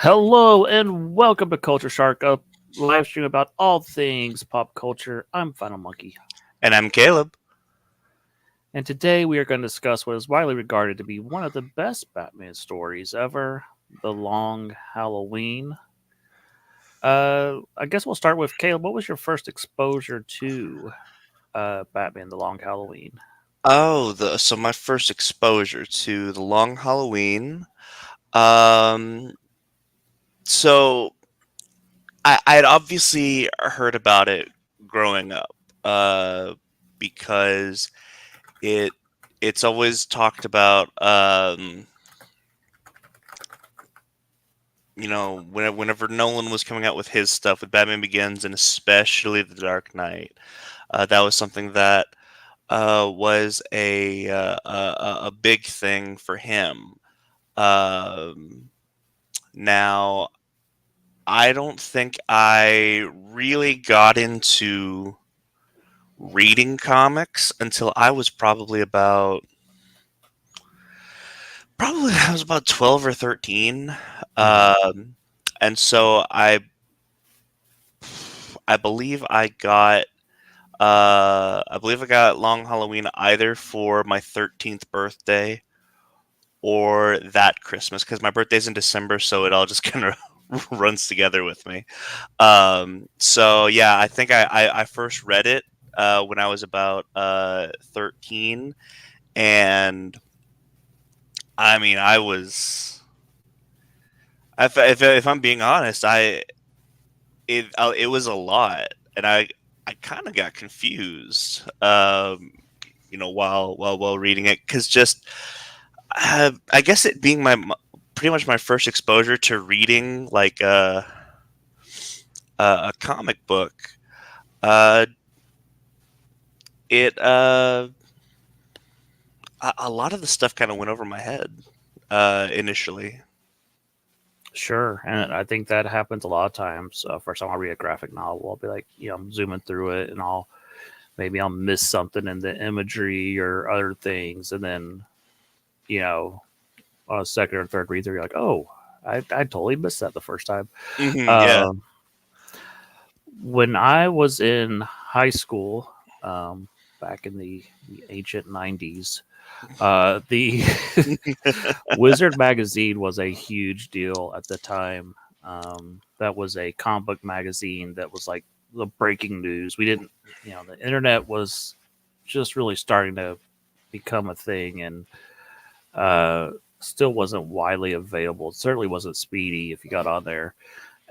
Hello and welcome to Culture Shark, a live stream about all things pop culture. I'm Final Monkey, And I'm Caleb. and today we are going to discuss what is widely regarded to be one of the best Batman stories ever, The Long Halloween. I guess we'll start with Caleb. What was your first exposure to Batman: The Long Halloween? So my first exposure to the Long Halloween. Um, so I had obviously heard about it growing up, uh, because it it's always talked about. Whenever Nolan was coming out with his stuff with Batman Begins and especially The Dark Knight, that was something that was a big thing for him. Um, Now, I don't think I really got into reading comics until I was about 12 or 13. Mm-hmm. And so I believe I got Long Halloween either for my 13th birthday or that Christmas because my birthday's in December, so it all just kind of runs together with me. So yeah, I think I first read it when I was about 13, and I mean I was if I'm being honest, it was a lot, and I kind of got confused, while reading it because just I guess it being pretty much my first exposure to reading like a comic book. Uh, it a lot of the stuff kind of went over my head initially. Sure, and I think that happens a lot of times. First time I read a graphic novel, I'll be like, I'm zooming through it, and I'll miss something in the imagery or other things, and then you know on a second or third read through, you're like, oh, I totally missed that the first time. Yeah. Um, when I was in high school, back in the ancient 90s, the Wizard magazine was a huge deal at the time. That was a comic book magazine that was like the breaking news. We didn't, the internet was just really starting to become a thing, and still wasn't widely available. It certainly wasn't speedy if you got on there.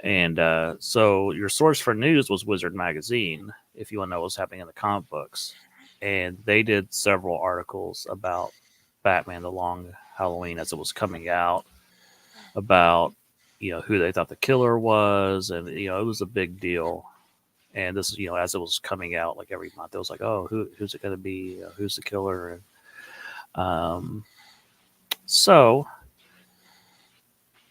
And so your source for news was Wizard Magazine, if you want to know what was happening in the comic books. And they did several articles about Batman the Long Halloween as it was coming out, about who they thought the killer was, and it was a big deal. And this, as it was coming out, like every month, it was like, oh, who's it going to be? Who's the killer? And so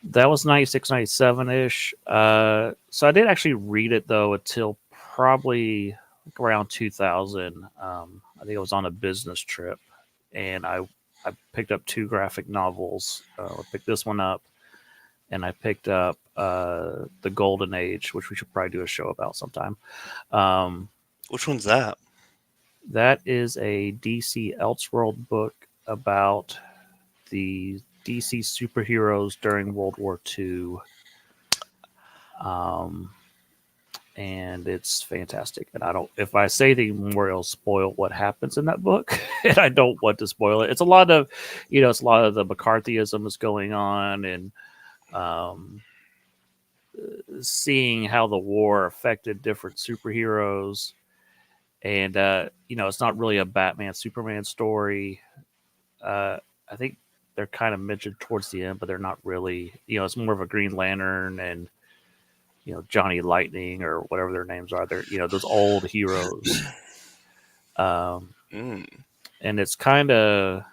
that was 96, 97 ish. So I did actually read it though until probably like around 2000. I think I was on a business trip, and I picked up two graphic novels. I picked this one up, and I picked up The Golden Age, which we should probably do a show about sometime. Um, Which one's that? that is a DC Elseworld book about the DC superheroes during World War II. Um, and it's fantastic. And I don't, if I say the more, it'll spoil what happens in that book, and I don't want to spoil it. It's a lot of, it's a lot of the McCarthyism is going on, and um, seeing how the war affected different superheroes. And it's not really a Batman Superman story. I think they're kind of mentioned towards the end, but they're not really. It's more of a Green Lantern and Johnny Lightning or whatever their names are. They're those old heroes, um, Mm. and it's kind of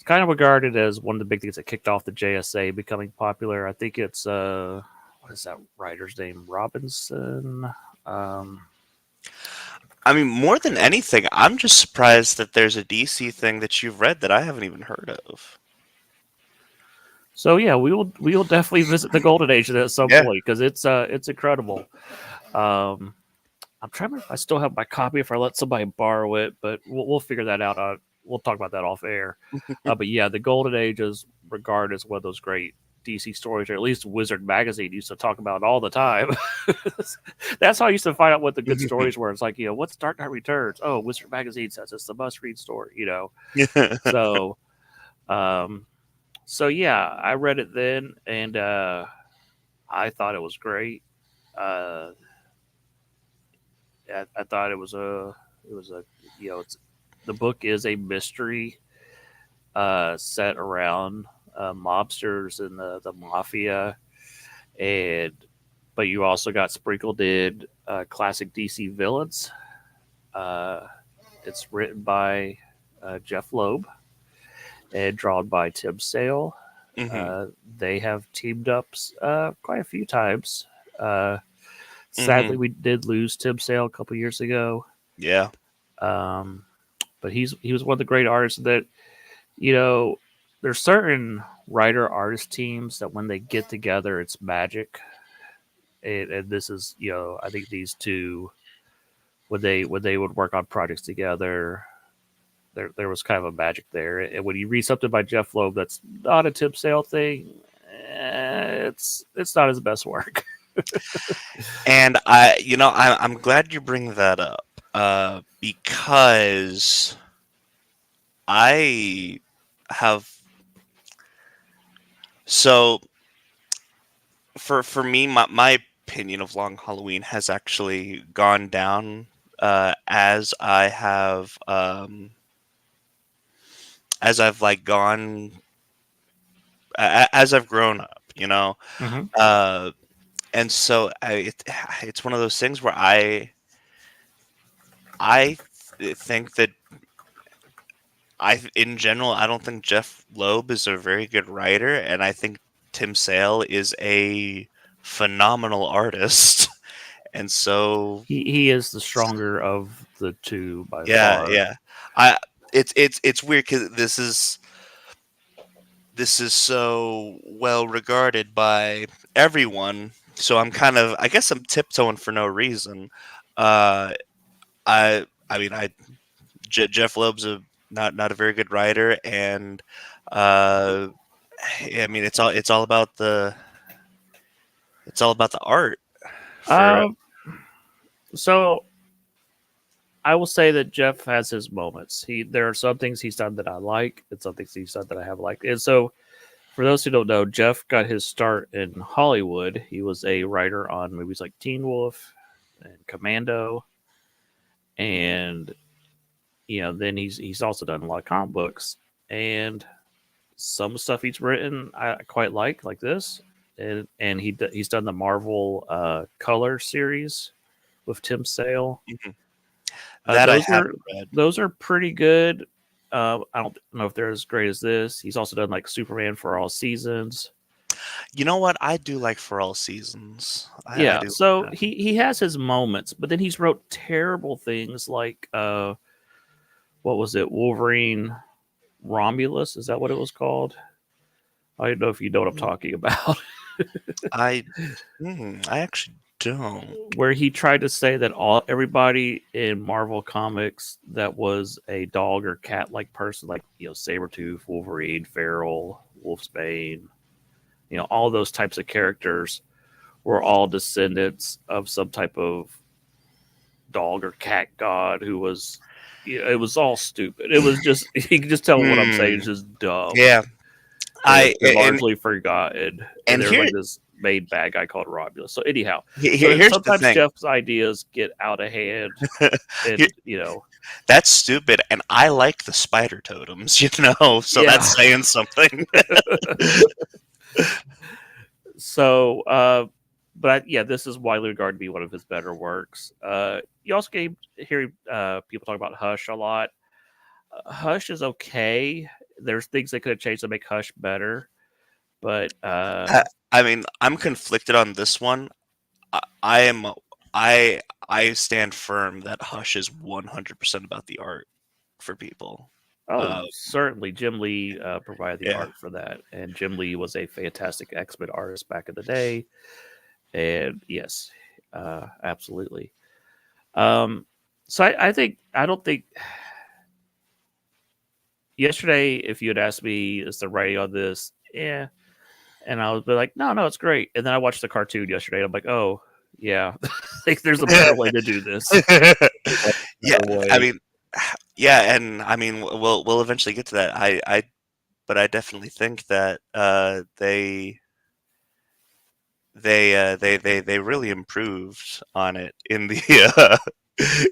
regarded as one of the big things that kicked off the JSA becoming popular. I think it's what is that writer's name? Robinson. Um, I mean, more than anything, I'm just surprised that there's a DC thing that you've read that I haven't even heard of. So yeah, we will definitely visit the Golden Age at some Yeah. point because it's incredible. Um, I'm trying to remember if I still have my copy if I let somebody borrow it, but we'll figure that out. We'll talk about that off air. But yeah, the Golden Age is regarded as one of those great DC stories, or at least Wizard Magazine used to talk about it all the time. That's how I used to find out what the good stories were. It's like, what's Dark Knight Returns? Oh, Wizard Magazine says it's the must read story. So, um, so yeah, I read it then, and I thought it was great. Uh, I thought it was a it's the book is a mystery set around mobsters and the mafia, and but you also got sprinkled in classic DC villains. Uh, it's written by Jeff Loeb and drawn by Tim Sale. Hmm. They have teamed up quite a few times. Uh, Hmm. Sadly, we did lose Tim Sale a couple years ago. Yeah. Um, but he was one of the great artists that you know. There's certain writer artist teams that when they get together, it's magic. And this is I think these two when they would work on projects together, there was kind of a magic there. And when you read something by Jeff Loeb that's not a Tim Sale thing, it's not his best work. And I'm glad you bring that up, because I have so for me, my opinion of Long Halloween has actually gone down as I've like gone as I've grown up, Hmm. uh, and so it's one of those things where I think that in general, I don't think Jeff Loeb is a very good writer, and I think Tim Sale is a phenomenal artist. And so, He is the stronger of the two by yeah, far. yeah, I it's weird because this is so well regarded by everyone. So I guess I'm tiptoeing for no reason. Uh, I mean, Jeff Loeb's not a very good writer, and uh, I mean, it's all about the art for. Um, so I will say that Jeff has his moments. There are some things he's done that I like, and some things he's done that I have liked. And so, for those who don't know, Jeff got his start in Hollywood. He was a writer on movies like Teen Wolf and Commando, and then he's also done a lot of comic books. And some stuff he's written I quite like this, and he's done the Marvel Color series with Tim Sale. Mhm. That I Those are haven't read. those are pretty good. I don't know if they're as great as this. He's also done like Superman for all seasons. You know what? I do like For All Seasons. I Yeah, do so like he has his moments, but then he's wrote terrible things like what was it, Wolverine Romulus? Is that what it was called? I don't know if you know what I'm that. talking about. I I actually don't. Where he tried to say that everybody in Marvel Comics that was a dog or cat like person, like Sabretooth, Wolverine, Feral, Wolfsbane, all those types of characters were all descendants of some type of dog or cat god who was. It was all stupid. It was just you can just tell what I'm saying is Hmm. just dumb, Yeah. and it's I been and largely forgotten. And and there's here like this main bad guy called Romulus. So anyhow, so here's the sometimes thing. Jeff's ideas get out of hand, Here- and that's stupid, and I like the spider totems. So yeah. that's saying something. So, but yeah, this is widely regarded to be one of his better works. You also hear people talk about Hush a lot. Hush is okay. There's things they could have changed to make Hush better, but I, I mean, I'm conflicted on this one. I am I stand firm that Hush is 100% about the art for people. Oh, certainly. Jim Lee provided the Yeah. art for that, and Jim Lee was a fantastic X-Men artist back in the day. And yes, absolutely. So I think I don't think yesterday if you had asked me is the writing on this, yeah, and I would be like, no, it's great. And then I watched the cartoon yesterday. And I'm like, oh yeah, I think there's a better way to do this. Yeah, Better I way. mean, yeah, and I mean, we'll eventually get to that. But I definitely think that they really improved on it in the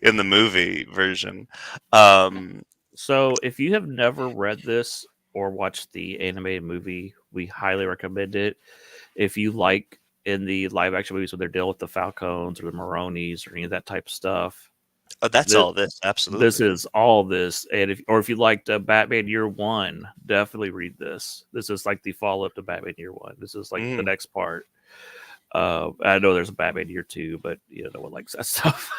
in the movie version. Um, So if you have never read this or watched the animated movie, we highly recommend it. If you like in the live action movies when they're dealing with the Falcons or the Maronis or any of that type of stuff, oh, that's this all this, this absolutely. is all this. And if you liked Batman Year One, definitely read this. This is like the follow up to Batman Year One. This is like the Mm. next part. I know there's a Batman Year Two, but no one likes that stuff.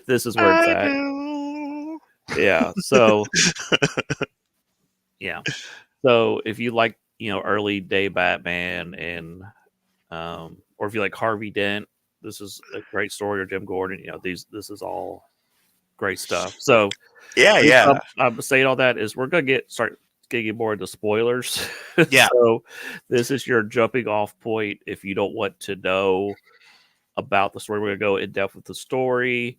This is where it's I at. do. Yeah. So yeah. So if you like, early day Batman and or if you like Harvey Dent, this is a great story, or Jim Gordon, this is all great stuff. So Yeah, the reason yeah, I'm saying all that is we're gonna start getting more into spoilers. yeah. So this is your jumping off point if you don't want to know about the story. We're gonna go in depth with the story,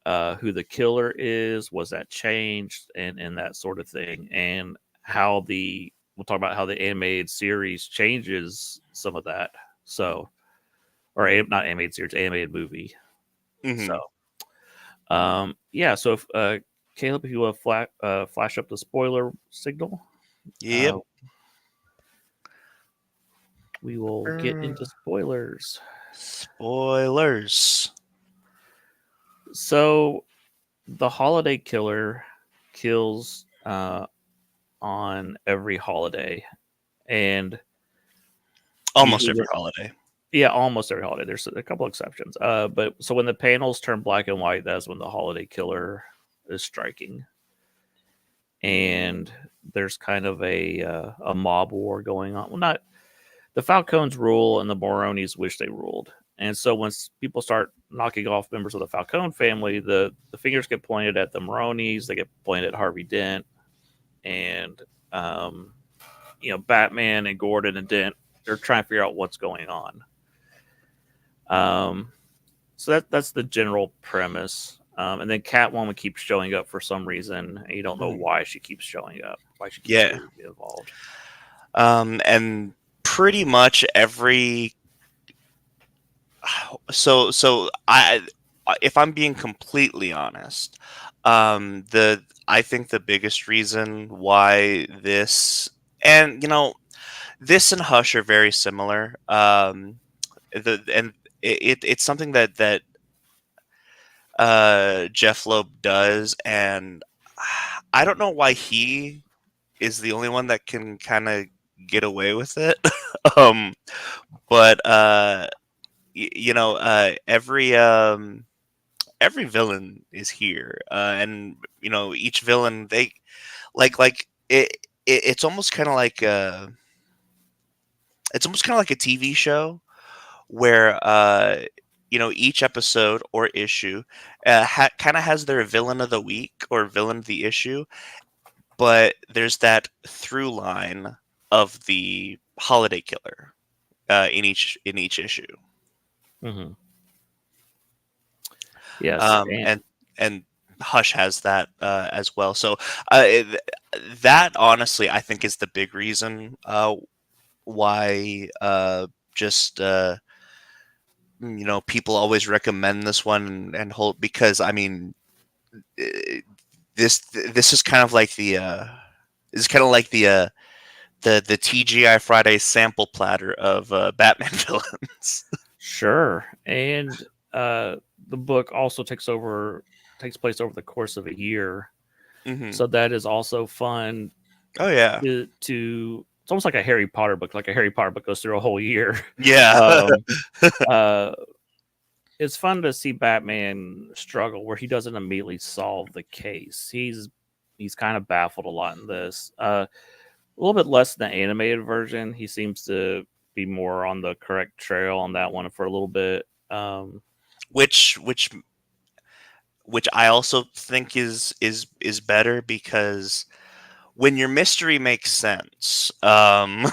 who the killer is, was that changed, and that sort of thing, and how we'll talk about how the animated series changes some of that. So, or not animated series, animated movie. So, Hmm. yeah. So, if Caleb, if you want to flash up the spoiler signal, Yep. uh, we will get into spoilers. Spoilers. So, the holiday killer kills on every holiday, and Almost usually, every holiday. yeah, almost every holiday. There's a couple exceptions. But so when the panels turn black and white, that's when the holiday killer is striking, and there's kind of a mob war going on. Well, not the Falcons rule, and the Moronis wish they ruled. And so once people start knocking off members of the Falcone family, the fingers get pointed at the Moronis. They get pointed at Harvey Dent, and um, Batman and Gordon and Dent. They're trying to figure out what's going on. Um, so that's the general premise. And then Catwoman keeps showing up for some reason, and you don't know Mhm. why she keeps showing up, why she keeps Yeah. getting involved. And pretty much every so I if I'm being completely honest, the I think the biggest reason why this and this and Hush are very similar. It's something that Jeff Loeb does, and I don't know why he is the only one that can kind of get away with it. um, but every villain is here, and each villain they like it's almost kind of like a TV show where each episode or issue kind of has their villain of the week or villain of the issue, but there's that through line of the holiday killer in each issue. Mm-hmm. Yes, um, and Hush has that as well. So uh, it- that honestly, I think, is the big reason why just people always recommend this one and hold, because I mean eh, this is kind of like the TGI Friday sample platter of Batman villains. sure. And the book also takes place over the course of a year, Hmm. so that is also fun Oh yeah, to it's almost like a Harry Potter book. Like a Harry Potter book goes through a whole year. yeah. Um, uh, it's fun to see Batman struggle where he doesn't immediately solve the case. he's kind of baffled a lot in this. A little bit less than the animated version. He seems to be more on the correct trail on that one for a little bit. which I also think is better, because when your mystery makes sense, your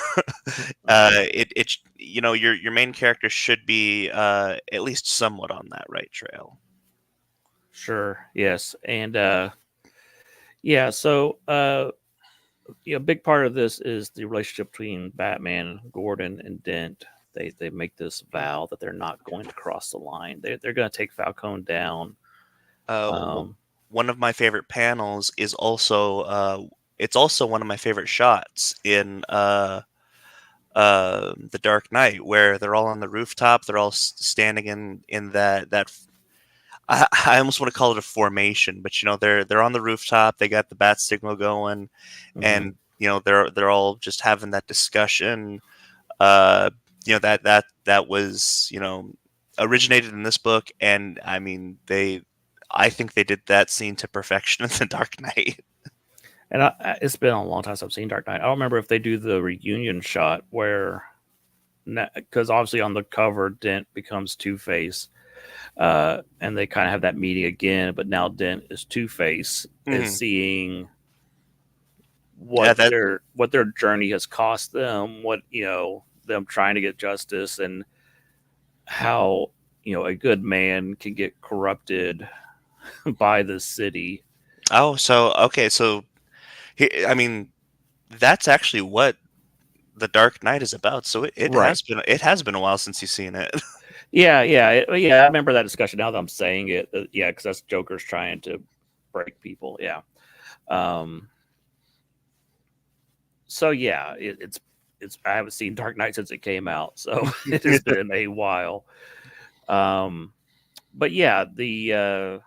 main character should be at least somewhat on that right trail. Sure. Yes. And yeah, so a big part of this is the relationship between Batman, Gordon, and Dent. They make this vow that they're not going to cross the line. They're going to take Falcone down. One of my favorite panels is also it's also one of my favorite shots in The Dark Knight, where they're all on the rooftop. They're all standing in that. I almost want to call it a formation, but they're on the rooftop. They got the bat signal going, and they're all just having that discussion. That was originated in this book, and I mean I think they did that scene to perfection in The Dark Knight. And it's been a long time since I've seen Dark Knight. I don't remember if they do the reunion shot where, because obviously on the cover Dent becomes Two-Face, and they kind of have that meeting again, but now Dent is Two-Face, is seeing what their journey has cost them, what them trying to get justice, and how a good man can get corrupted by the city. Oh, so okay, so I mean, that's actually what The Dark Knight is about. So it has been a while since you've seen it. Yeah. I remember that discussion. Now that I'm saying it, yeah, because that's Joker's trying to break people. Yeah. So yeah, it's I haven't seen Dark Knight since it came out, so it has been a while. But yeah, the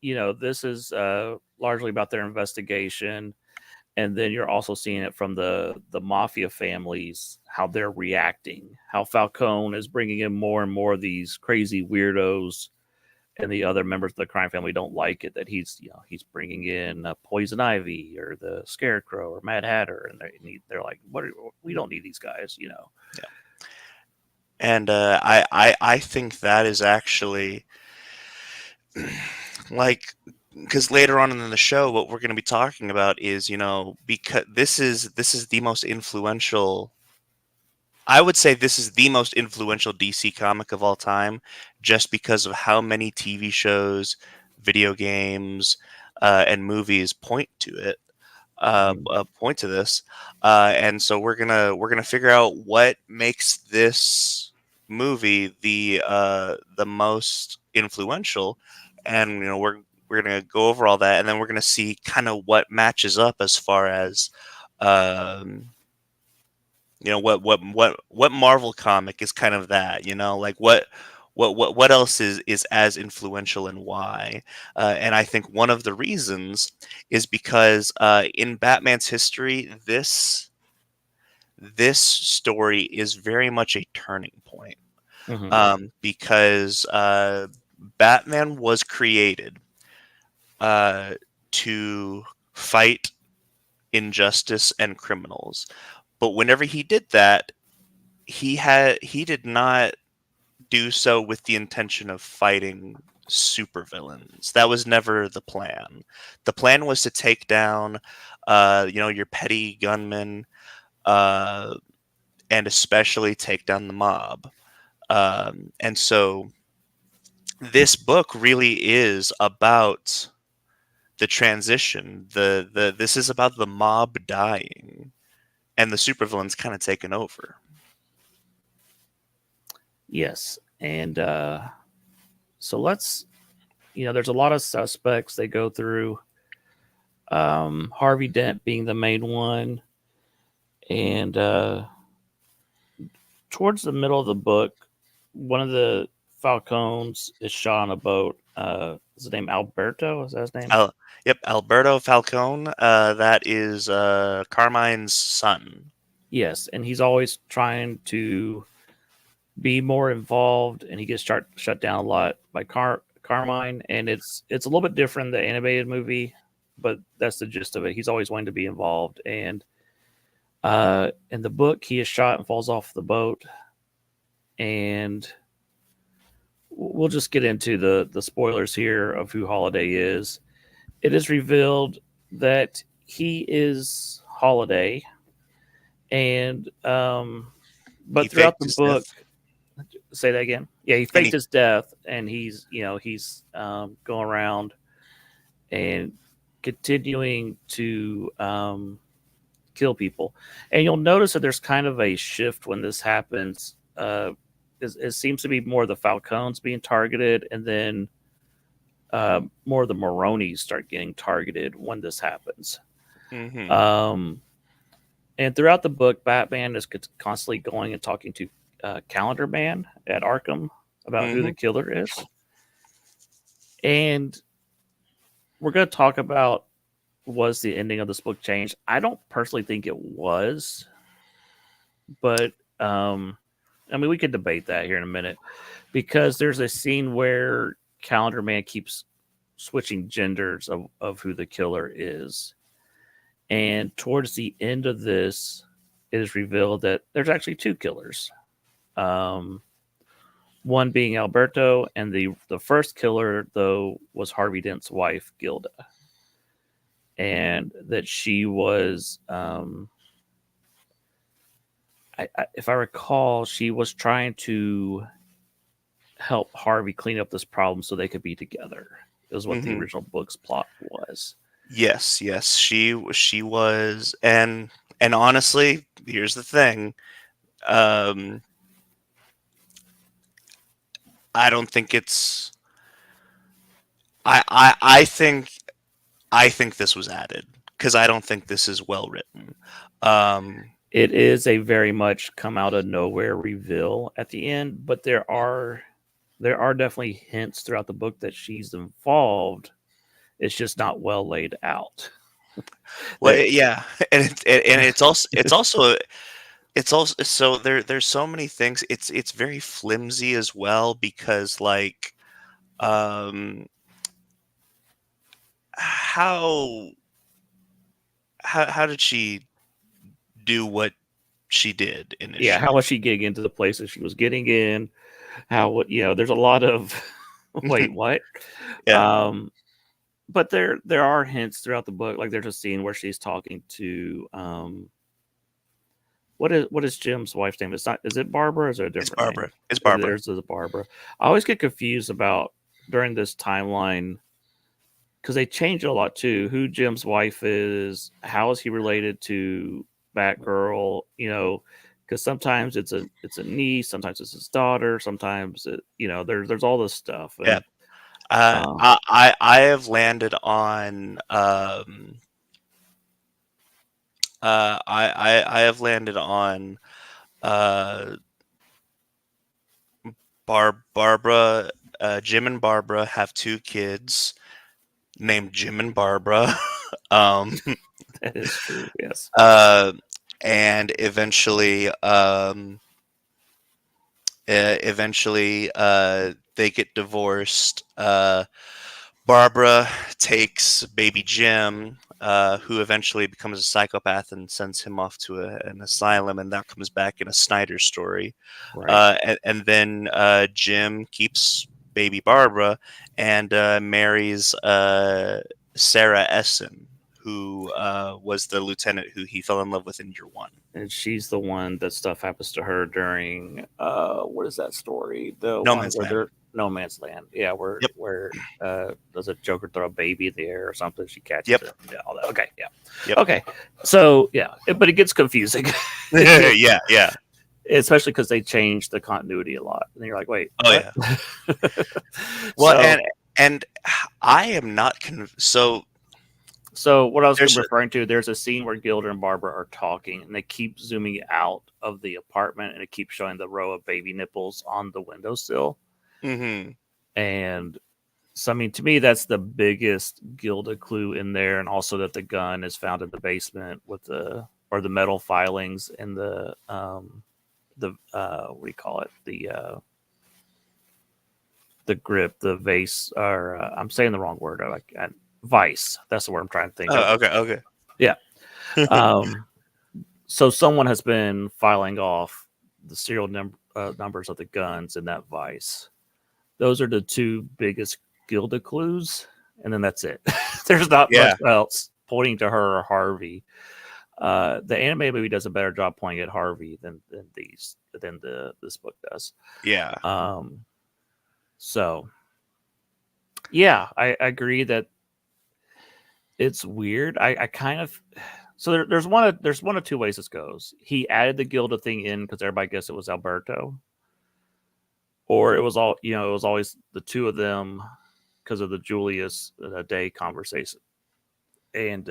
this is largely about their investigation, and then you're also seeing it from the mafia families, how they're reacting, how Falcone is bringing in more and more of these crazy weirdos, and the other members of the crime family don't like it that he's bringing in Poison Ivy or the Scarecrow or Mad Hatter, and they're like, we don't need these guys. Yeah. And I think that is actually because later on in the show, what we're going to be talking about is, because this is the most influential. I would say this is the most influential DC comic of all time, just because of how many TV shows, video games, and movies point to it. Point to this, and so we're gonna figure out what makes this movie the most influential, and we're gonna go over all that, and then we're gonna see kind of what matches up as far as what Marvel comic is kind of that, like what else is as influential and why. And I think one of the reasons is because in Batman's history, this story is very much a turning point. Because Batman was created to fight injustice and criminals. But whenever he did that, he did not do so with the intention of fighting supervillains. That was never the plan. The plan was to take down, your petty gunmen, and especially take down the mob. And so this book really is about the transition. This is about the mob dying and the supervillains kind of taking over. Yes. And so let's, there's a lot of suspects they go through. Harvey Dent being the main one. And towards the middle of the book, one of the Falcones is shot on a boat. Is his name Alberto? Is that his name? Yep, Alberto Falcone. That is Carmine's son. Yes, and he's always trying to be more involved, and he gets shut down a lot by Carmine. And it's a little bit different than the animated movie. but that's the gist of it. He's always wanted to be involved, and in the book, he is shot and falls off the boat, and we'll just get into the spoilers here of who Holiday is. It is revealed that he is Holiday, and but He throughout faked the his book, death. say that again. Yeah, he And faked his death, and he's going around and continuing to kill people. And you'll notice that there's kind of a shift when this happens. It seems to be more of the Falcones being targeted, and then more of the Maronis start getting targeted when this happens. Um, and throughout the book, Batman is constantly going and talking to Calendar Man at Arkham about who the killer is. And we're going to talk about, was the ending of this book changed? I don't personally think it was, but I mean, we could debate that here in a minute, because there's a scene where Calendar Man keeps switching genders of who the killer is. And towards the end of this, it is revealed that there's actually two killers. One being Alberto, and the first killer, though, was Harvey Dent's wife, Gilda. And that she was, if I recall, she was trying to help Harvey clean up this problem so they could be together. Is what the original book's plot was. Yes, she was, and honestly, here's the thing. I don't think it's. I think this was added because I don't think this is well written. It is a very much come out of nowhere reveal at the end, but there are definitely hints throughout the book that she's involved. It's just not well laid out. Well, yeah, and it's also so there's so many things. It's very flimsy as well, because like how did she do what she did initially? Yeah, how was she getting into the places she was getting in? How, there's a lot of wait, what? Yeah. But there are hints throughout the book. Like there's a scene where she's talking to what is Jim's wife's name? Is it Barbara, or is it a different It's Barbara. name? It's Barbara. There's Barbara. I always get confused about during this timeline, because they change it a lot too. Who Jim's wife is, how is he related to Batgirl? Because sometimes it's a niece, sometimes it's his daughter, sometimes there's all this stuff. And, yeah. I have landed on I have landed on Barbara. Jim and Barbara have two kids named Jim and Barbara. That is true. Yes. And eventually they get divorced. Barbara takes baby Jim, who eventually becomes a psychopath and sends him off to an asylum, and that comes back in a Snyder story. Right. And then Jim keeps baby Barbara and marries Sarah Essen, who was the lieutenant who he fell in love with in year one. And she's the one that stuff happens to her during what is that story? The No one Man's where Land. they're No Man's Land. Yeah, where Yep. where does a Joker throw a baby in the air or something? She catches Yep. it. Yeah, all that. Okay, yeah. Yep. Okay. So but it gets confusing. Yeah. Especially because they change the continuity a lot. And you're like, wait. Oh what? yeah. Well, and I am not So what I was referring to, there's a scene where Gilda and Barbara are talking, and they keep zooming out of the apartment, and it keeps showing the row of baby nipples on the windowsill. And so, I mean, to me, that's the biggest Gilda clue in there, and also that the gun is found in the basement with the metal filings in the what do you call it, the grip, the vase, or I'm saying the wrong word. Vice. That's the word I'm trying to think of. Oh, okay. Yeah. So someone has been filing off the serial numbers of the guns in that Vice. Those are the two biggest Gilda clues, and then that's it. There's not much else pointing to her or Harvey. The animated movie does a better job pointing at Harvey than this book does. Yeah. So yeah, I agree that it's weird. I kind of there's one of two ways this goes. He added the Gilda thing in because everybody guessed it was Alberto, or it was always the two of them because of the Julius Day conversation, and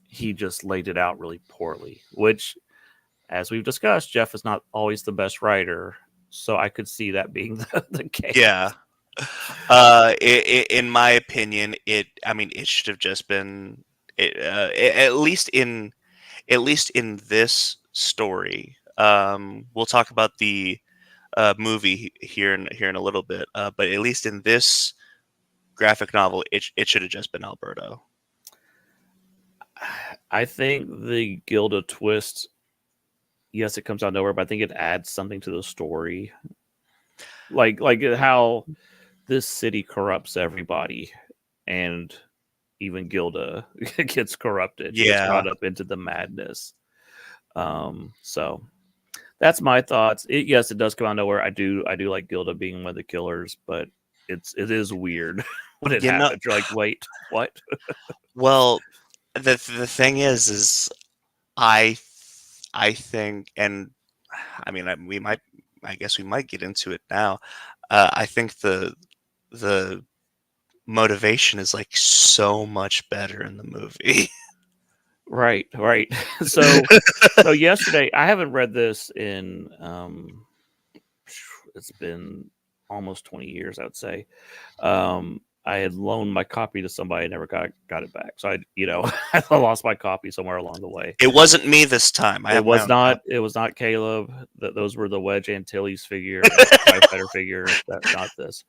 he just laid it out really poorly. Which, as we've discussed, Jeff is not always the best writer, so I could see that being the case. Yeah. In my opinion, it should have just been at least in this story. We'll talk about the movie here in a little bit, but at least in this graphic novel, it should have just been Alberto. I think the Gilda twist, yes, it comes out of nowhere, but I think it adds something to the story, like how this city corrupts everybody, and even Gilda gets corrupted. She gets caught up into the madness. So that's my thoughts. Yes, it does come out of nowhere. I do like Gilda being one of the killers, but it is weird when it happens. You're like, wait, what? Well, the thing is I think, and I guess we might get into it now. I think the motivation is like so much better in the movie. Right. So yesterday, I haven't read this in it's been almost 20 years, I would say. I had loaned my copy to somebody, and never got it back. So I lost my copy somewhere along the way. It wasn't me this time. It was not Caleb. Those were the Wedge Antilles figure, TIE Fighter figure. That's not this.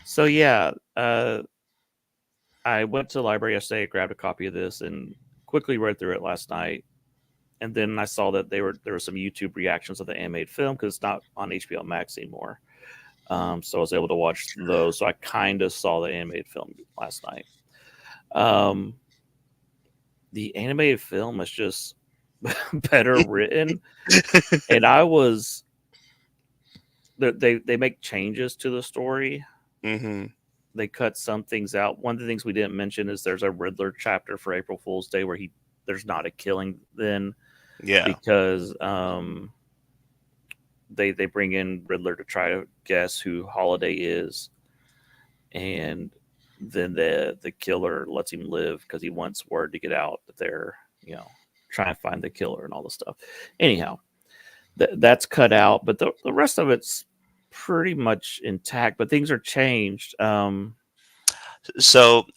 So yeah, I went to the library yesterday, grabbed a copy of this, and quickly read through it last night. And then I saw that there were some YouTube reactions of the animated film because it's not on HBO Max anymore. So I was able to watch those. So I kind of saw the animated film last night. The animated film is just better written, and they make changes to the story. Mm-hmm. They cut some things out. One of the things we didn't mention is there's a Riddler chapter for April Fool's Day where there's not a killing then. Yeah. Because they bring in Riddler to try to guess who Holiday is, and then the killer lets him live because he wants word to get out that they're trying to find the killer and all this stuff. Anyhow, that's cut out, but the rest of it's pretty much intact, but things are changed. So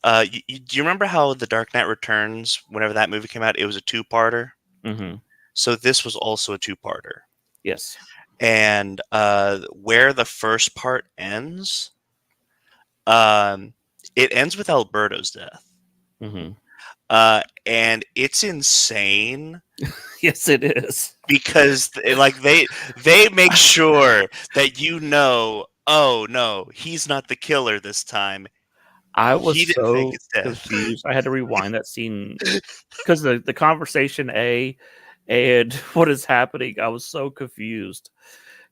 do you remember how The Dark Knight Returns, whenever that movie came out, it was a two-parter? Mm-hmm. So this was also a two-parter. Yes. And where the first part ends, it ends with Alberto's death. Mm-hmm. And it's insane. Yes, it is. Because they make sure that oh no, he's not the killer this time. I was so confused. I had to rewind that scene because the conversation and what is happening. I was so confused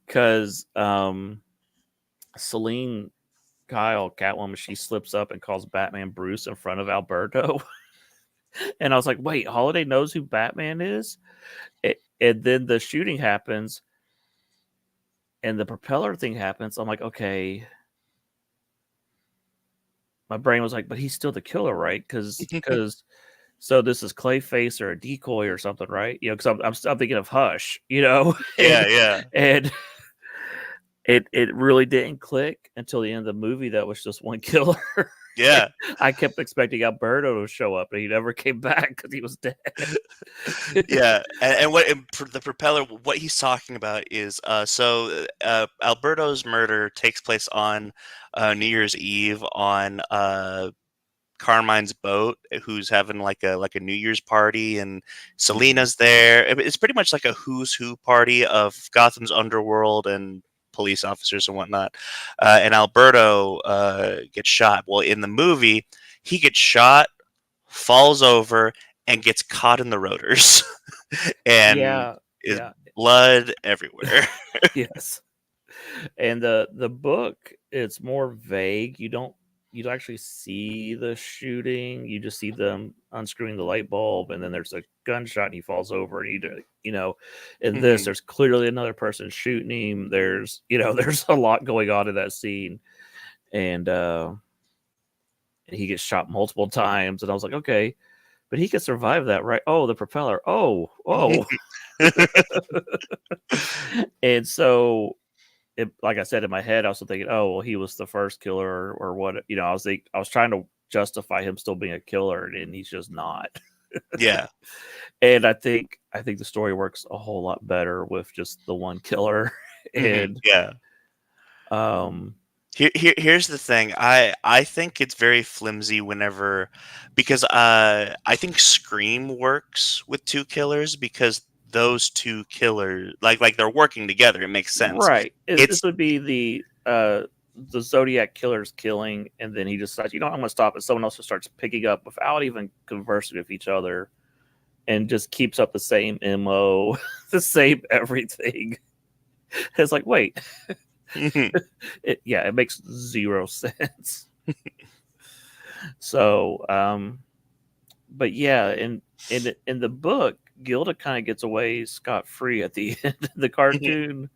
because Selene Kyle, Catwoman, she slips up and calls Batman Bruce in front of Alberto. And I was like, wait, Holiday knows who Batman is? And then the shooting happens and the propeller thing happens. I'm like, okay. My brain was like, but he's still the killer, right? Because so this is Clayface or a decoy or something, right? Because I'm thinking of Hush, Yeah. And it really didn't click until the end of the movie that was just one killer. Yeah. I kept expecting Alberto to show up, and he never came back because he was dead. Yeah, and the propeller, what he's talking about is Alberto's murder takes place on New Year's Eve on Carmine's boat, who's having like a New Year's party, and Selena's there. It's pretty much like a who's who party of Gotham's underworld and police officers and whatnot. And Alberto gets shot. Well, in the movie, he gets shot, falls over, and gets caught in the rotors, and Yeah, is yeah, blood everywhere. yes. And the book, it's more vague. You don't actually see the shooting. You just see them unscrewing the light bulb, and then there's a gunshot, and he falls over. And in this, Mhm. there's clearly another person shooting him. There's there's a lot going on in that scene, and he gets shot multiple times. And I was like, okay, but he could survive that, right? Oh, the propeller. Oh. And so like I said in my head, I was thinking, oh, well, he was the first killer or what, I was trying to justify him still being a killer, and he's just not. Yeah. And I think the story works a whole lot better with just the one killer. And Yeah. um Here's the thing. I think it's very flimsy whenever, because I think Scream works with two killers because those two killers like they're working together. It makes sense. right. This It's would be the Zodiac killer's killing, and then he decides, I'm gonna stop it. Someone else just starts picking up without even conversing with each other, and just keeps up the same MO, the same everything. It's like, wait, it makes zero sense. So, but yeah, in the book, Gilda kind of gets away scot free at the end of the cartoon.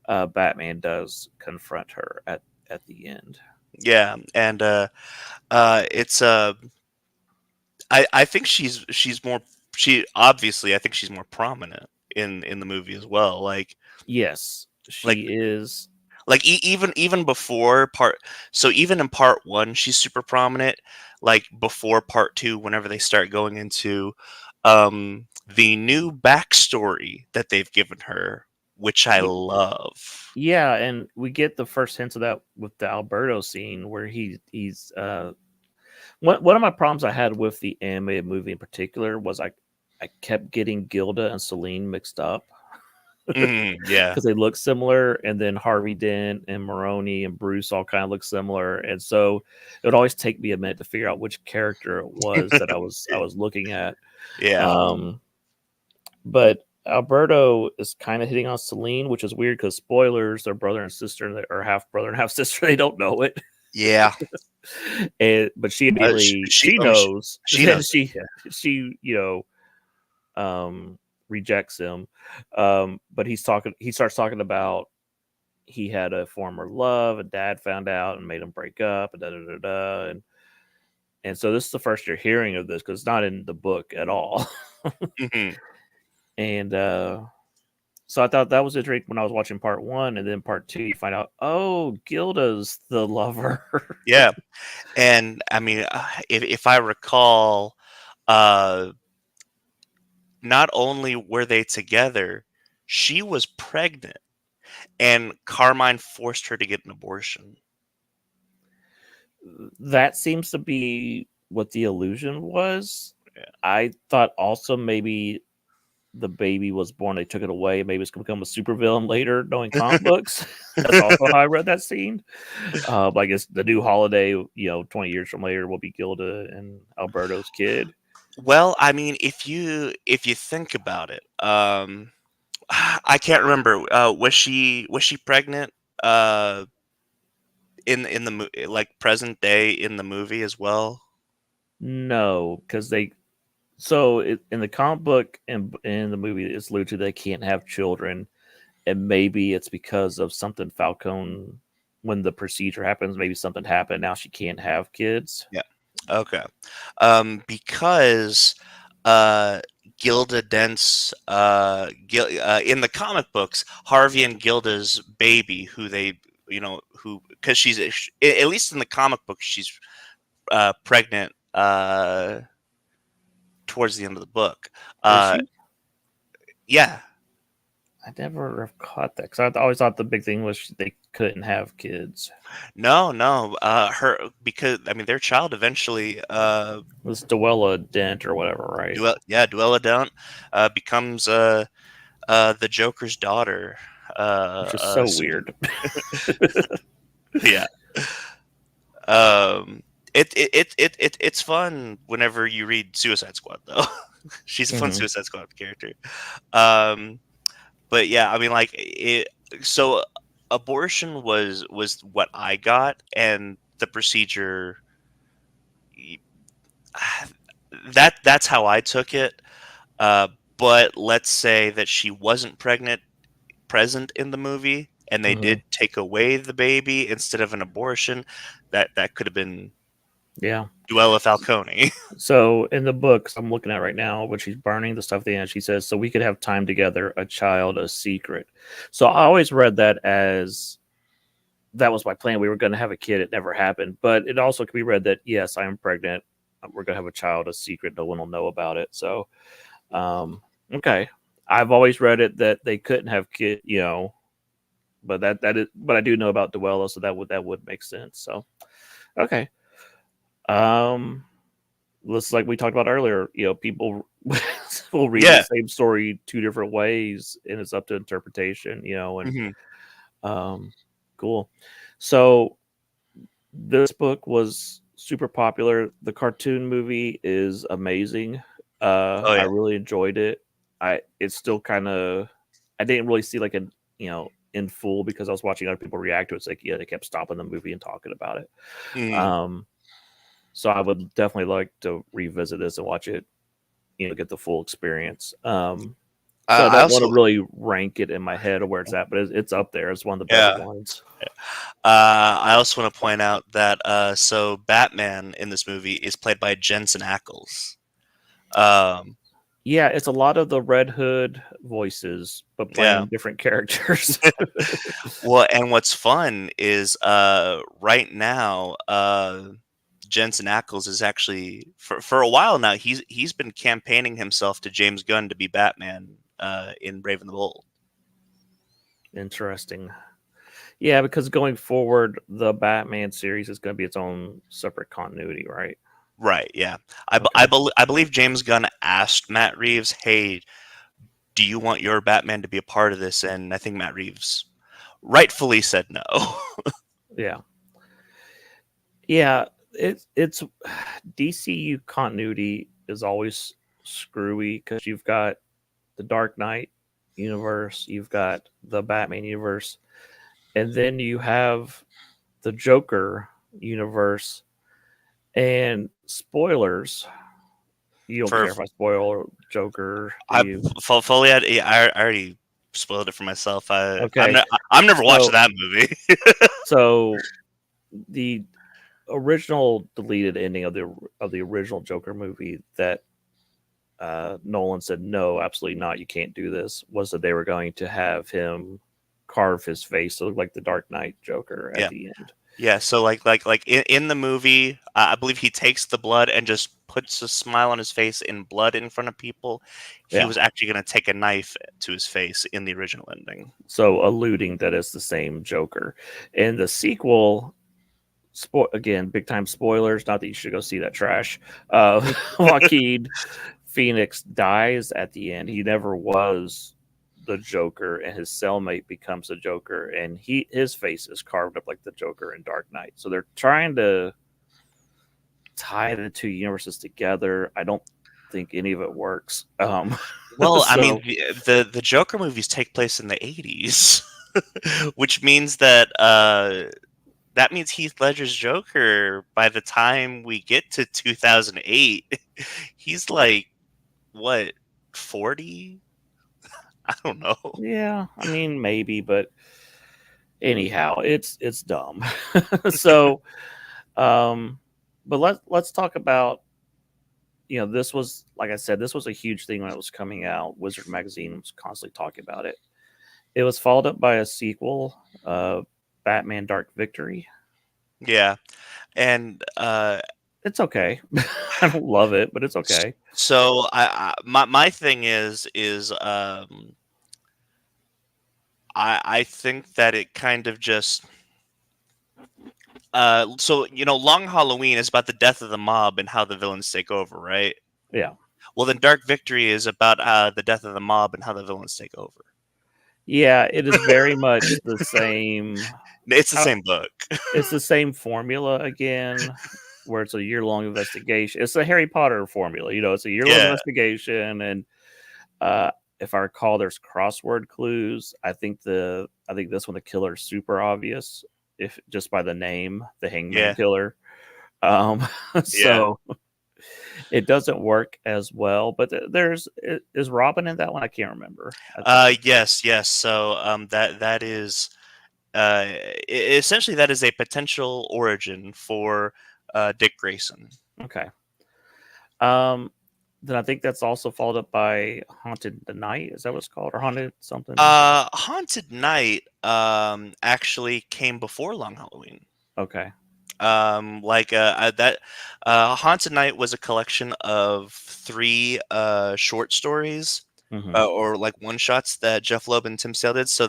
Batman does confront her at the end. yeah, and it's I think she's more, she obviously, I think she's more prominent in the movie as well. Yes, Like she is. even before part, so even in part one she's super prominent. Like before part two, whenever they start going into the new backstory that they've given her, which I y- love. Yeah, and we get the first hints of that with the Alberto scene where he's one of my problems I had with the animated movie in particular was I kept getting Gilda and Celine mixed up Yeah. because they look similar, and then Harvey Dent and Maroni and Bruce all kind of look similar, and so it would always take me a minute to figure out which character it was that I was looking at. Yeah. Um, but Alberto is kind of hitting on Celine, which is weird because spoilers, they're brother and sister, or half brother and half sister. They don't know it, Yeah. but she immediately she knows. She knows. She rejects him. But he starts talking about he had a former love, and dad found out and made him break up, and da da da da. And so this is the first you're hearing of this because it's not in the book at all. Mhm. And so I thought that was interesting when I was watching part one, and then part two, you find out, oh, Gilda's the lover. Yeah. And I mean, if I recall, uh, not only were they together, she was pregnant, and Carmine forced her to get an abortion. That seems to be what the illusion was. Yeah. I thought also maybe the baby was born, they took it away. Maybe it's going to become a supervillain later, knowing comic books. That's also how I read that scene. I guess the new Holiday, 20 years from later, will be Gilda and Alberto's kid. Well, I mean, if you think about it, I can't remember. Was she pregnant? In the like present day in the movie as well? No, because in the comic book and in the movie, it's alluded to they can't have children, and maybe it's because of something Falcone. When the procedure happens, maybe something happened. Now she can't have kids. Yeah. Okay. Because Gilda Dent's in the comic books, Harvey and Gilda's baby, who they, who, because she's at least in the comic book, she's pregnant towards the end of the book. Is she? Yeah. I never have caught that because I always thought the big thing was they couldn't have kids. No, no. Because I mean, their child eventually, It was Dwella Dent or whatever, right? Duella Dent, becomes the Joker's daughter. Which is so So, weird. yeah. It's fun whenever you read Suicide Squad, though. She's a fun Suicide Squad character. But yeah, I mean, like it. So abortion was what I got, and the procedure. That's how I took it. But let's say that she wasn't present in the movie, and they did take away the baby instead of an abortion. That could have been Duella Falcone. So in the books I'm looking at right now, when she's burning the stuff at the end, she says, "So we could have time together, a child, a secret." So I always read that as that was my plan. We were going to have a kid. It never happened. But it also could be read that, yes, I am pregnant. We're going to have a child, a secret. No one will know about it. So, okay. I've always read it that they couldn't have kid, but but I do know about Duella, so that would make sense. So, okay. Looks like we talked about earlier, people will read the same story two different ways, and it's up to interpretation, and cool. So this book was super popular. The cartoon movie is amazing. I really enjoyed it. It's still kind of, I didn't really see like in full because I was watching other people react to it. It's like, they kept stopping the movie and talking about it. So I would definitely like to revisit this and watch it, get the full experience. So I don't want to really rank it in my head or where it's at, but it's up there. It's one of the better ones. I also want to point out that so Batman in this movie is played by Jensen Ackles. Yeah, it's a lot of the Red Hood voices, but playing different characters. Well, and what's fun is right now Jensen Ackles is actually for a while now he's been campaigning himself to James Gunn to be Batman in Brave and the Bold. Interesting. Yeah, because going forward, the Batman series is going to be its own separate continuity, right? Right. Yeah. I believe James Gunn asked Matt Reeves, "Hey, do you want your Batman to be a part of this?" And I think Matt Reeves rightfully said no. Yeah. Yeah. It's DCU continuity is always screwy because you've got the Dark Knight universe, you've got the Batman universe, and then you have the Joker universe. And spoilers, you don't care if I spoil Joker. I already spoiled it for myself. Okay. I'm never watching that movie. So the original deleted ending of the original Joker movie that Nolan said, no, absolutely not, you can't do this, was that they were going to have him carve his face to look like the Dark Knight Joker at the end. Yeah, so like in the movie, I believe he takes the blood and just puts a smile on his face in blood in front of people. He was actually going to take a knife to his face in the original ending. So alluding that it's the same Joker. In the sequel, again, big time spoilers, not that you should go see that trash. Joaquin Phoenix dies at the end. He never was the Joker, and his cellmate becomes the Joker, and his face is carved up like the Joker in Dark Knight. So they're trying to tie the two universes together. I don't think any of it works. Well, I mean, the Joker movies take place in the 80s, which means that that means Heath Ledger's Joker, by the time we get to 2008, he's like, what, 40? I don't know. Yeah, I mean, maybe, but anyhow, it's dumb. So, but let's talk about, this was, like I said, this was a huge thing when it was coming out. Wizard Magazine was constantly talking about it. It was followed up by a sequel, Batman Dark Victory. Yeah. And It's okay. I don't love it, but it's okay. So my thing is I think that it kind of just so Long Halloween is about the death of the mob and how the villains take over, right? Yeah. Well, then Dark Victory is about the death of the mob and how the villains take over. Yeah, it is very much the same. It's the I same book. It's the same formula again, where it's a year-long investigation. It's a Harry Potter formula, it's a year-long Yeah, investigation, and uh, if I recall, there's crossword clues. I think this one the killer's super obvious, if just by the name, the Hangman yeah, Killer. yeah. So it doesn't work as well. But is Robin in that one? I can't remember. Yes, yes. So that is essentially that is a potential origin for Dick Grayson. Okay. Um, then I think that's also followed up by Haunted the Night. Is that what it's called, or Haunted something? Haunted Night actually came before Long Halloween. Okay. That Haunted Night was a collection of three short stories Hmm. or like one shots that Jeff Loeb and Tim Sale did. So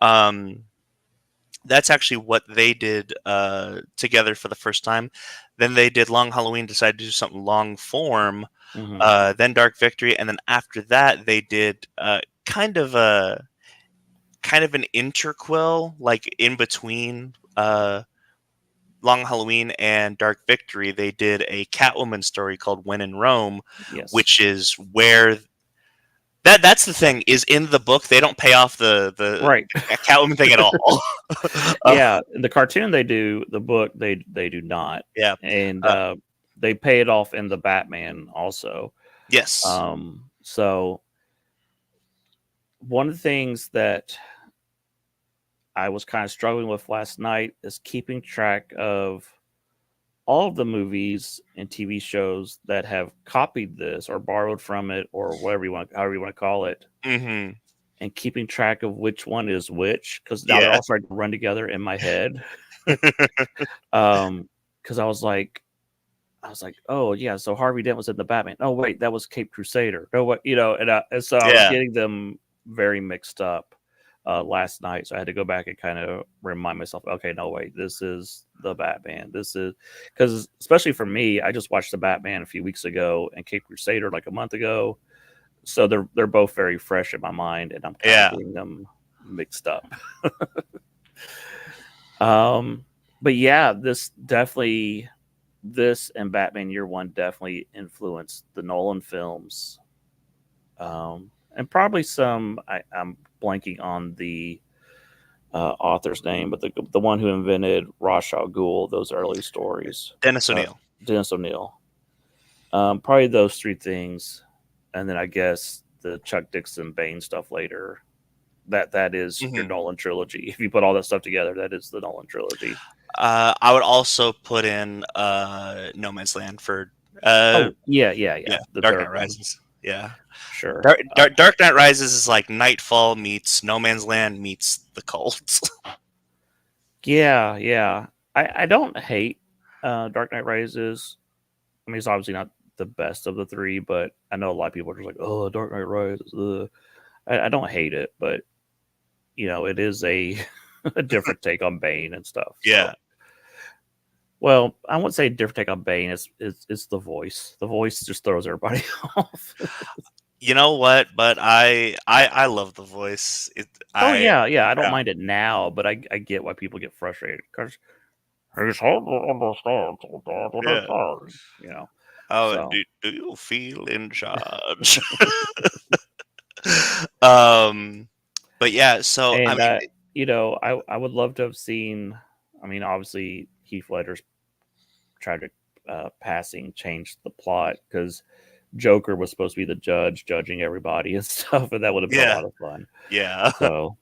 um, that's actually what they did together for the first time. Then they did Long Halloween, decided to do something long form. Hmm. Then Dark Victory, and then after that they did kind of an interquill, like in between Long Halloween and Dark Victory. They did a Catwoman story called When in Rome, Yes. which is where that's the thing is in the book they don't pay off the Right. Catwoman thing at all. uh, Yeah. In the cartoon, they do. The book, they do not, yeah. and Uh, they pay it off in the Batman also. yes. So one of the things that I was kind of struggling with last night is keeping track of all of the movies and TV shows that have copied this or borrowed from it or however you want to call it, Hmm. and keeping track of which one is which because now they're Yeah. all starting to run together in my head. Because I was like, oh yeah, so Harvey Dent was in the Batman. Oh wait, that was Cape Crusader. No, what and so I was Yeah. getting them very mixed up last night. So I had to go back and kind of remind myself, okay, no wait, this is the Batman. This is because especially for me, I just watched the Batman a few weeks ago and Cape Crusader like a month ago. So they're both very fresh in my mind, and I'm kind of Yeah. getting them mixed up. Um, but yeah, this and Batman Year One definitely influenced the Nolan films, and probably I'm blanking on the author's name, but the one who invented Ra's al Ghul, those early stories, Dennis uh, O'Neill. Dennis O'Neill. Probably those three things, and then I guess the Chuck Dixon Bane stuff later. That is your Hmm. Nolan trilogy. If you put all that stuff together, that is the Nolan trilogy. I would also put in No Man's Land for uh, Oh yeah. yeah, The Dark third Knight one, Rises. Yeah. sure. Dark Knight Rises is like Nightfall meets No Man's Land meets The Cult. Yeah. I don't hate Dark Knight Rises. I mean, it's obviously not the best of the three, but I know a lot of people are just like, "Oh, Dark Knight Rises." I don't hate it, but it is a a different take on Bane and stuff. So, Yeah. well, I won't say different take on Bane. It's the voice. The voice just throws everybody off. You know what? But I love the voice. Oh yeah. I don't Yeah. mind it now, but I get why people get frustrated because it's hard to understand sometimes what they're Yeah. saying, you know. Oh, So do you feel in charge? um, but yeah. So I and mean, I would love to have seen. I mean, obviously Heath Ledger's tragic passing changed the plot because Joker was supposed to be the judge judging everybody and stuff, and that would have been a yeah, lot of fun. yeah. So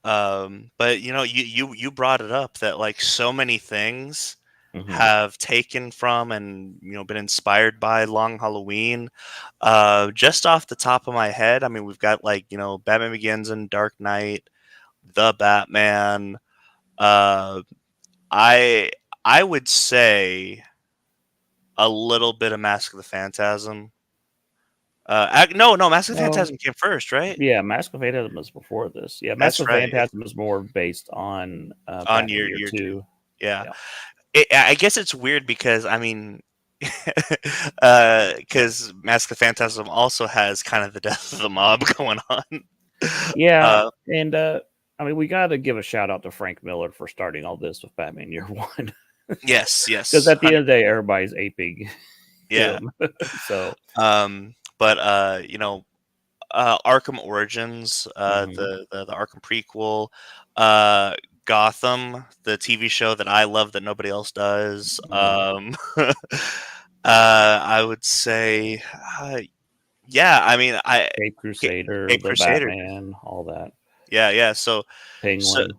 But you brought it up that like so many things mhm. have taken from and been inspired by Long Halloween. Just off the top of my head, I mean, we've got like Batman Begins and Dark Knight, The Batman. Uh, I I would say a little bit of Mask of the Phantasm. No, Mask of the No, Phantasm came first, right? yeah, Mask of Phantasm was before this. Yeah, Mask That's of right. Phantasm is more based on On Batman Year year two. Two. Yeah. Yeah. I guess it's weird because I mean, because Mask of the Phantasm also has kind of the death of the mob going on. Yeah, Uh, and I mean, we got to give a shout out to Frank Miller for starting all this with Batman Year One, yes, because yes, at the end of the day, everybody's aping yeah. him. So, But Arkham Origins, mhm, the Arkham prequel, uh, Gotham, the TV show that I love that nobody else does. mhm. I would say, yeah. I mean, Cape Ca- Crusader, Cape the Crusader. Batman, all that, Yeah. So Penguin.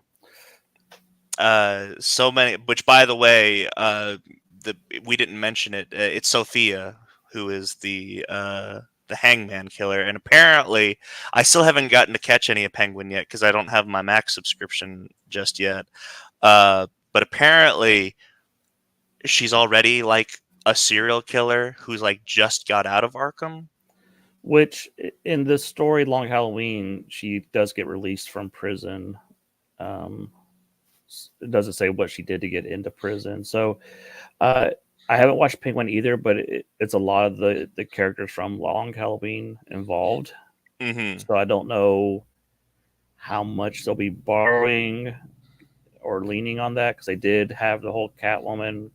so many. Which, by the way, the we didn't mention it. It's Sophia who is the Hangman Killer, and apparently, I still haven't gotten to catch any of Penguin yet because I don't have my Max subscription just yet. But apparently, she's already like a serial killer who's like just got out of Arkham. Which in the story Long Halloween, she does get released from prison. Um, it doesn't say what she did to get into prison. So uh, I haven't watched Penguin either, but it's a lot of the characters from Long Halloween involved. Hmm. So I don't know how much they'll be borrowing or leaning on that because they did have the whole Catwoman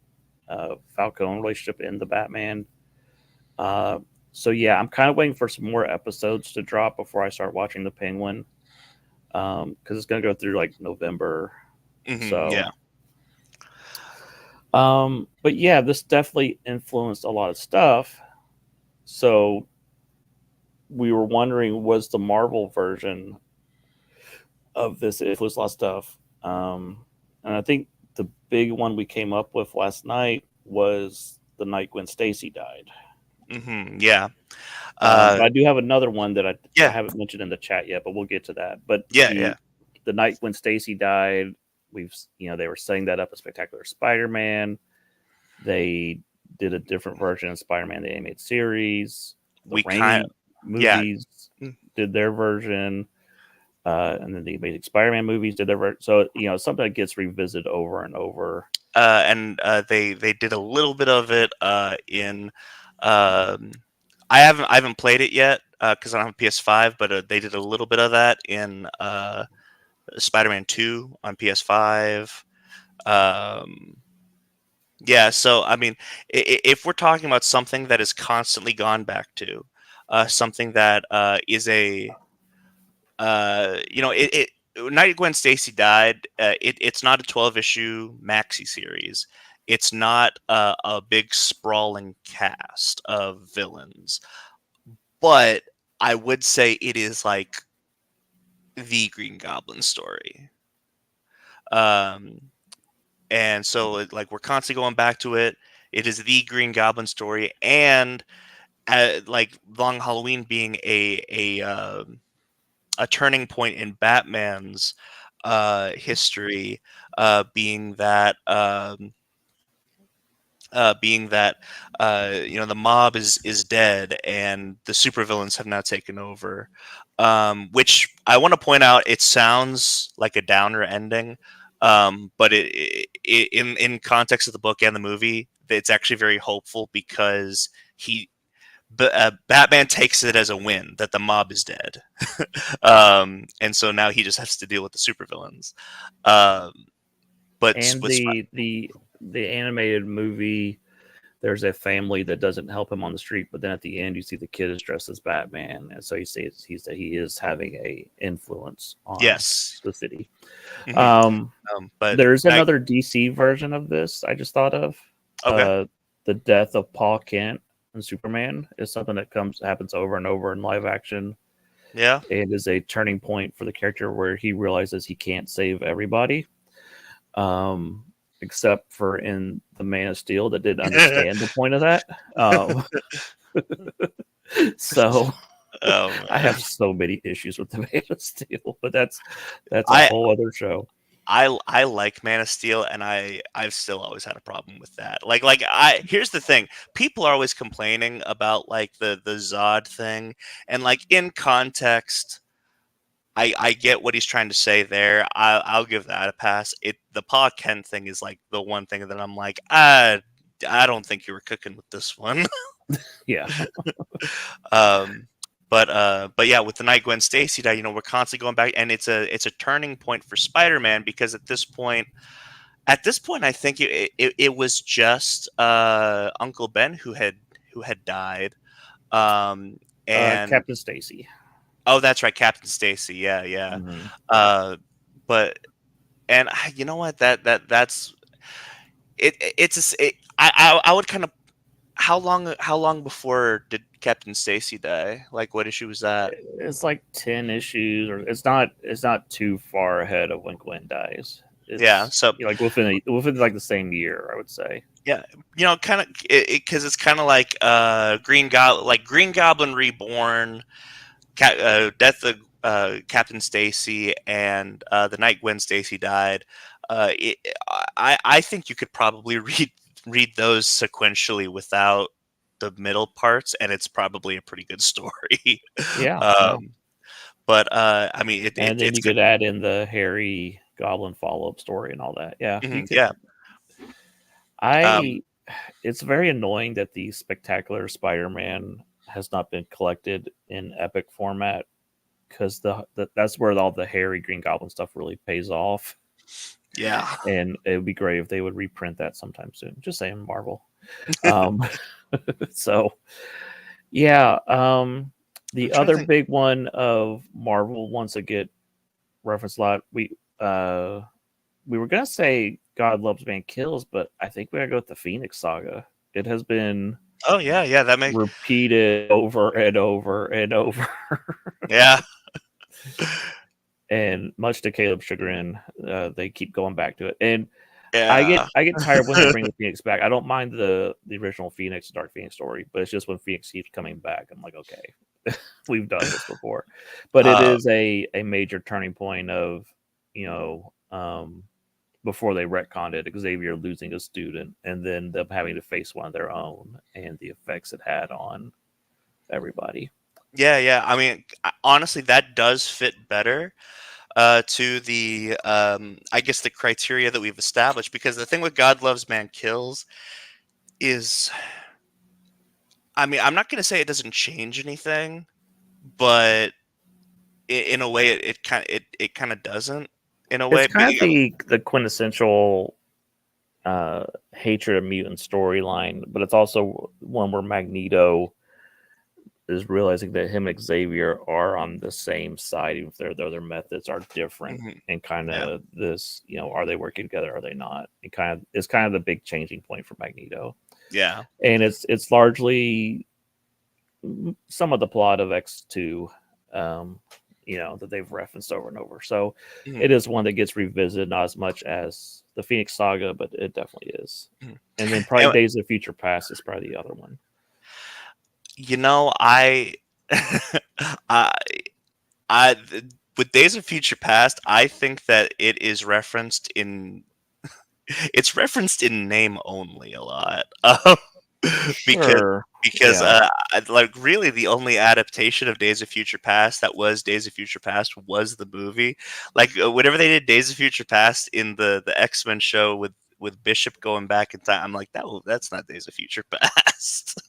Falcone relationship in the Batman. Uh, so yeah, I'm kind of waiting for some more episodes to drop before I start watching the Penguin because it's going to go through like November. Yeah. So, but yeah, this definitely influenced a lot of stuff. So we were wondering, was the Marvel version of this influenced a lot of stuff? And I think the big one we came up with last night was the night Gwen Stacy died. Yeah. But I do have another one that I Yeah. haven't mentioned in the chat yet, but we'll get to that. But Yeah. the night when Stacy died, they were setting that up as Spectacular Spider-Man. They did a different version of Spider-Man the animated series. The We kind Raimi yeah. movies did their version, and then the Amazing Spider-Man movies did their version. So something that gets revisited over and over. And they did a little bit of it in. I haven't played it yet because I don't have a PS5, but they did a little bit of that in Spider-Man 2 on PS5. Yeah, so I mean, if we're talking about something that is constantly gone back to, something that is a, Night Gwen Stacy died. It's not a 12-issue maxi series. It's not a big sprawling cast of villains, but I would say it is like the Green Goblin story. And so like we're constantly going back to it. It is the Green Goblin story, and like Long Halloween being a turning point in Batman's history, being that the mob is dead and the supervillains have now taken over. Which I want to point out, it sounds like a downer ending, but in context of the book and the movie, it's actually very hopeful because Batman takes it as a win that the mob is dead, and so now he just has to deal with the supervillains. But And the animated movie, there's a family that doesn't help him on the street, but then at the end you see the kid is dressed as Batman, and so he is having a influence on yes, the city. mhm. But There's another DC version of this I just thought of. okay, The death of Paul Kent and Superman is something that happens over and over in live action. yeah. It is a turning point for the character where he realizes he can't save everybody. Except for in the Man of Steel that didn't understand the point of that. So Oh I man. have so many issues with the Man of Steel, but that's a I whole other show. I like Man of Steel, and I've still always had a problem with that. Here's the thing: people are always complaining about like the Zod thing, and like in context, I get what he's trying to say there. I'll give that a pass. The Pa Kent thing is like the one thing that I'm like, I don't think you were cooking with this one. Yeah. um, but yeah, with the night Gwen Stacy died, we're constantly going back, and it's a turning point for Spider-Man because at this point, I think it was just Uncle Ben who had died, um, and Captain Stacy. oh, that's right, Captain Stacy. Yeah, yeah. Hmm. Uh, but and you know what? That's it. It's a s I would kind of how long before did Captain Stacy die? Like, what issue was that? It's like 10 issues, or it's not too far ahead of when Gwen dies. Yeah, It's, so like within like the same year, I would say. yeah, kind of because it's kind of like Green Goblin Reborn, Death of Captain Stacy, and the night Gwen Stacy died. I think you could probably read those sequentially without the middle parts, and it's probably a pretty good story. Yeah, yeah. um, but I mean, And then it's you good. could add in the Harry Goblin follow up story and all that. Yeah, you Mhm, could. yeah. Um, I. It's very annoying that the Spectacular Spider-Man has not been collected in Epic format, because that's where all the Harry Green Goblin stuff really pays off. yeah. And it would be great if they would reprint that sometime soon. Just saying, Marvel. Um, so yeah, I'm the trying to other think. big one of Marvel wants to get reference a lot. We were gonna say God Loves Man Kills, but I think we're gonna go with the Phoenix Saga. It has been Oh yeah, yeah. That makes repeated over and over and over. yeah, And much to Caleb's chagrin, they keep going back to it. And I get yeah. I get tired when they bring the Phoenix back. I don't mind the original Phoenix Dark Phoenix story, but it's just when Phoenix keeps coming back, I'm like, okay, we've done this before. But it uh, is a major turning point of, before they retconned it, Xavier losing a student and then them having to face one of their own, and the effects it had on everybody. yeah, yeah. I mean, honestly, that does fit better to I guess the criteria that we've established. Because the thing with God Loves Man Kills is, I mean, I'm not going to say it doesn't change anything, but in a way, it kind of doesn't. In a It's way, kind of the quintessential hatred of mutant storyline, but it's also one where Magneto is realizing that him and Xavier are on the same side, even if their methods are different, mhm, and kind yeah, of this, are they working together? Are they not? It's kind of the big changing point for Magneto, yeah, and it's largely some of the plot of X2, that they've referenced over and over. So mhm, it is one that gets revisited, not as much as the Phoenix Saga, but it definitely is. mhm. And then probably And, Days of Future Past is probably the other one. I, I, with Days of Future Past, I think that it's referenced in name only a lot. Because Sure. because Yeah. like really the only adaptation of Days of Future Past that was Days of Future Past was the movie. Like whenever they did Days of Future Past in the X-Men show with Bishop going back in time, I'm like that's not Days of Future Past.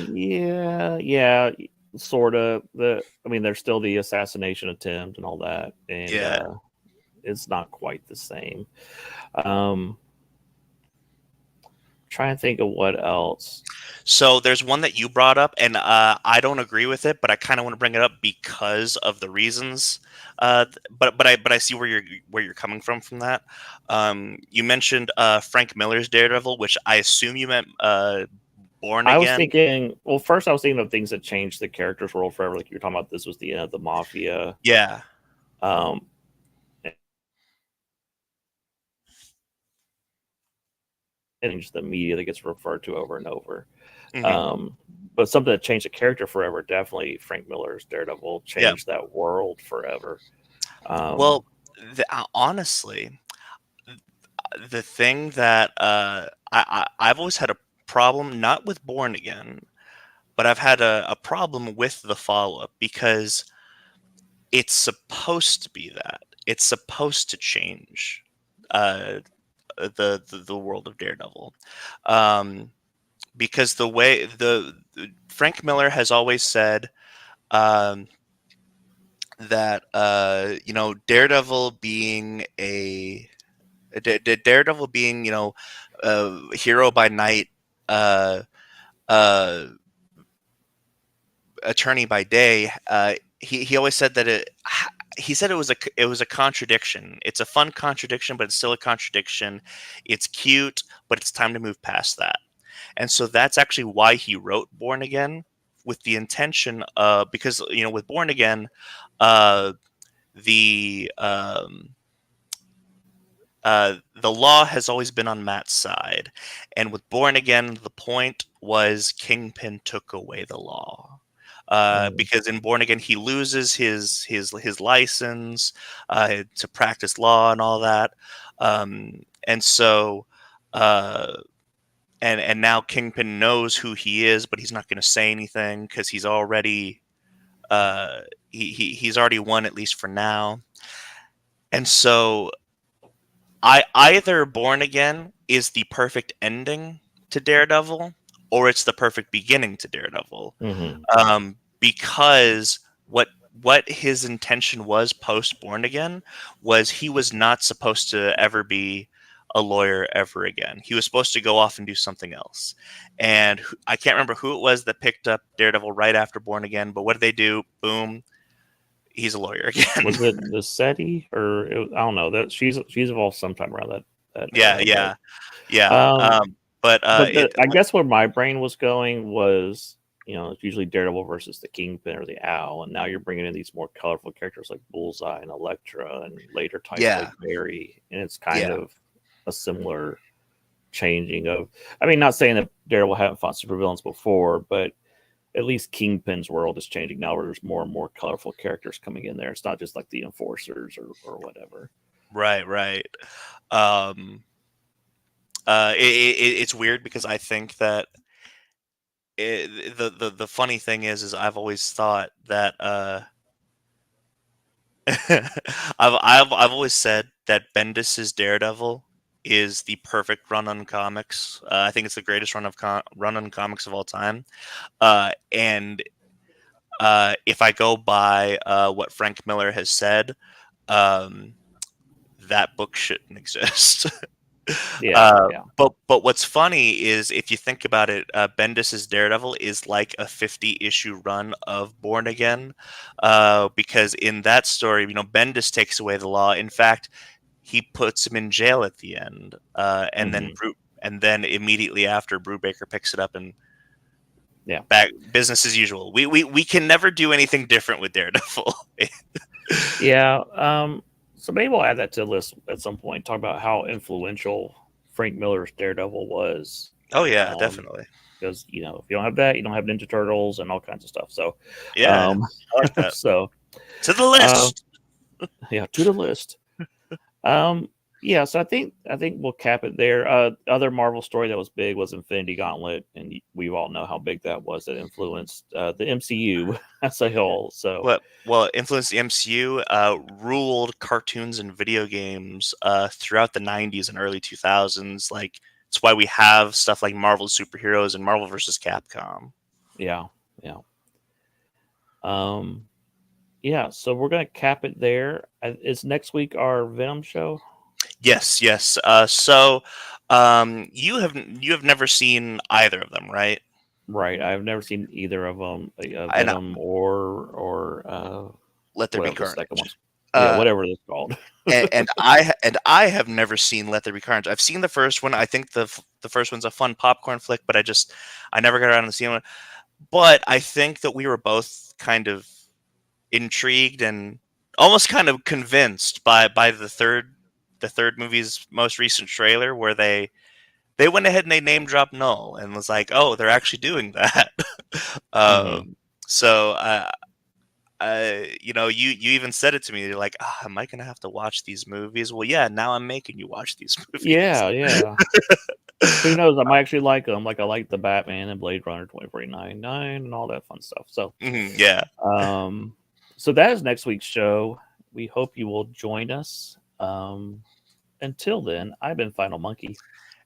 Yeah. Yeah. Sort of. There's still the assassination attempt and all that, and Yeah. it's not quite the same. Um, Trying to think of what else. So there's one that you brought up, and I don't agree with it, but I kind of want to bring it up because of the reasons. But I see where you're coming from that. You mentioned Frank Miller's Daredevil, which I assume you meant Born I was Again. thinking. Well, first I was thinking of things that changed the character's role forever. Like you were talking about, this was the end of the Mafia. Yeah. Um, and just the media that gets referred to over and over. Hmm. Um, but something that changed the character forever, definitely Frank Miller's Daredevil Yeah. changed that world forever. Well, Um, Honestly, the thing that I've always had a problem, not with Born Again, but I've had a problem with the follow up because it's supposed to be that. It's supposed to change uh, the world of Daredevil. Um, because the way Frank Miller has always said um, that Daredevil being Daredevil being hero by night, uh, uh, attorney by day. He always said that he said it was a contradiction. It's a fun contradiction, but it's still a contradiction. It's cute, but it's time to move past that. And so that's actually why he wrote Born Again, with the intention because with Born Again, uh, the the law has always been on Matt's side, and with Born Again, the point was Kingpin took away the law. Because in Born Again, he loses his license to practice law and all that, and so uh, and now Kingpin knows who he is, but he's not going to say anything because he's already he's already won, at least for now. And so I either Born Again is the perfect ending to Daredevil, or it's the perfect beginning to Daredevil. Because what his intention was post Born Again was he was not supposed to ever be a lawyer ever again. He was supposed to go off and do something else. And I can't remember who it was that picked up Daredevil right after Born Again, but what did they do? Boom, he's a lawyer again. Was it the SETI or I don't know that she's evolved sometime around that Yeah, era, yeah, yeah. But I guess where my brain was going was, it's usually Daredevil versus the Kingpin or the Owl, and now you're bringing in these more colorful characters like Bullseye and Elektra, and later types like Barry, and it's kind of a similar changing of. I mean, not saying that Daredevil haven't fought supervillains before, but at least Kingpin's world is changing now, where there's more and more colorful characters coming in there. It's not just like the Enforcers or whatever. Right. It's weird because I think that the funny thing is I've always thought that I've always said that Bendis's Daredevil is the perfect run on comics. I think it's the greatest run on comics of all time. And if I go by what Frank Miller has said, that book shouldn't exist. But what's funny is if you think about it, Bendis's Daredevil is like a 50-issue run of Born Again, because in that story, Bendis takes away the law. In fact, he puts him in jail at the end, and then immediately after, Brubaker picks it up and back business as usual. We can never do anything different with Daredevil. So maybe we'll add that to the list at some point. Talk about how influential Frank Miller's Daredevil was. Oh yeah, definitely. Because if you don't have that, you don't have Ninja Turtles and all kinds of stuff. So yeah, I like that. So to the list. To the list. So I think we'll cap it there. Other Marvel story that was big was Infinity Gauntlet, and we all know how big that was. That influenced the MCU as a whole. So influenced the MCU, ruled cartoons and video games throughout the 90s and early 2000s. Like it's why we have stuff like Marvel Superheroes and Marvel vs. Capcom. Yeah. So we're gonna cap it there. Is next week our Venom show? Yes. So you have never seen either of them, right? Right. I've never seen either of them. Venom or Let There Be Carnage. Whatever it's called. and I have never seen Let There Be Carnage. I've seen the first one. I think the first one's a fun popcorn flick, but I never got around to seeing one. But I think that we were both kind of intrigued and almost kind of convinced by the third movie's most recent trailer, where they went ahead and they name dropped Null and was like, oh, they're actually doing that. So you even said it to me. You're like, am I gonna have to watch these movies? Well, yeah. Now I'm making you watch these movies. Yeah, yeah. Who knows? I might actually like them. Like I like the Batman and Blade Runner 2049 and all that fun stuff. So, Yeah. so that is next week's show. We hope you will join us. Until then, I've been Final Monkey.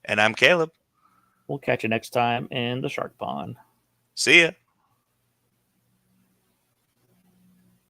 And I'm Caleb. We'll catch you next time in the Shark Pond. See ya.